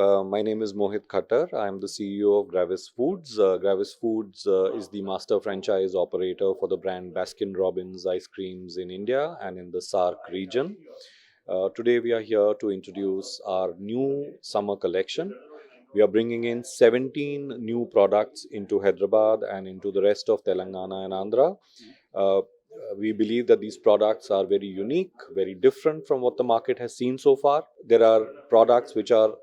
My name is Mohit Khattar. I am the CEO of Gravis Foods. Gravis Foods is the master franchise operator for the brand Baskin Robbins ice creams in India and in the SAARC region. Today we are here to introduce our new summer collection. We are bringing in 17 new products into Hyderabad and into the rest of Telangana and Andhra. Uh, we believe that these products are very unique, very different from what the market has seen so far. There are products which are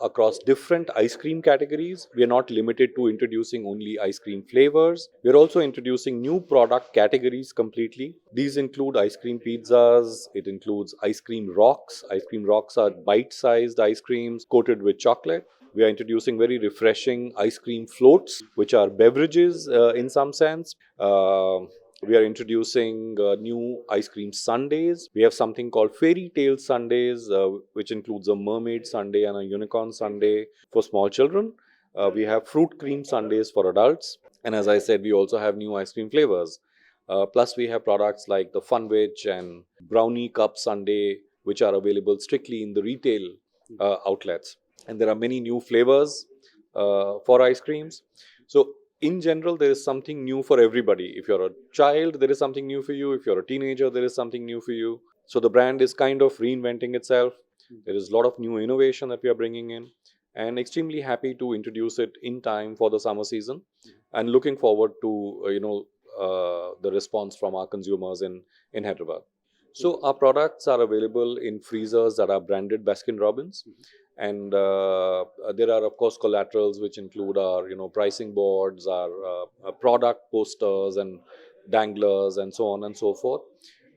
across different ice cream categories. We are not limited to introducing only ice cream flavors. We are also introducing new product categories completely. These include ice cream pizzas, it includes ice cream rocks. Ice cream rocks are bite-sized ice creams coated with chocolate. We are introducing very refreshing ice cream floats, which are beverages in some sense. We are introducing new ice cream sundaes. We have something called fairy tale sundaes, which includes a mermaid sundae and a unicorn sundae for small children. We have fruit cream sundaes for adults. And as I said, we also have new ice cream flavors. Plus, we have products like the Funwich and Brownie Cup Sundae, which are available strictly in the retail outlets. And there are many new flavors for ice creams. So, in general, there is something new for everybody. If you're a child, there is something new for you. If you're a teenager, there is something new for you. So the brand is kind of reinventing itself. There is a lot of new innovation that we are bringing in, and extremely happy to introduce it in time for the summer season, and looking forward to the response from our consumers in Hyderabad. So our products are available in freezers that are branded Baskin Robbins. And there are, of course, collaterals which include our pricing boards, our product posters and danglers, and so on and so forth.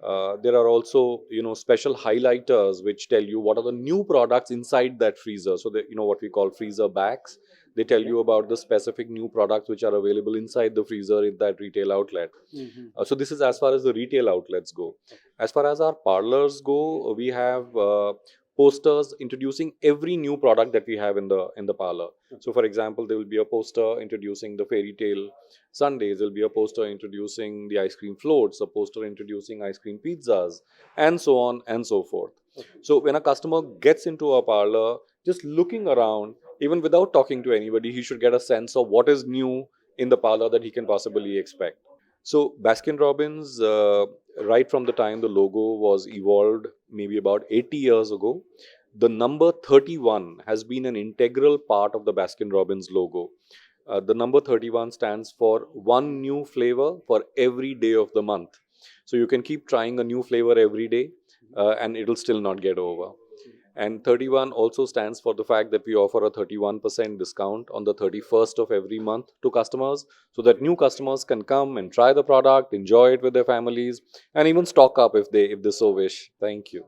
There are also special highlighters which tell you what are the new products inside that freezer. So what we call freezer bags. They tell you about the specific new products which are available inside the freezer in that retail outlet. So this is as far as the retail outlets go. As far as our parlors go, we have posters introducing every new product that we have in the parlor. So for example, there will be a poster introducing the fairy tale sundaes. There will be a poster introducing the ice cream floats, a poster introducing ice cream pizzas, and so on and so forth. So when a customer gets into a parlor, just looking around, even without talking to anybody, he should get a sense of what is new in the parlor that he can possibly expect. So Baskin Robbins, right from the time the logo was evolved, maybe about 80 years ago, the number 31 has been an integral part of the Baskin Robbins logo. The number 31 stands for one new flavor for every day of the month. So you can keep trying a new flavor every day and it'll still not get over. And 31 also stands for the fact that we offer a 31% discount on the 31st of every month to customers, so that new customers can come and try the product, enjoy it with their families, and even stock up if they so wish. Thank you.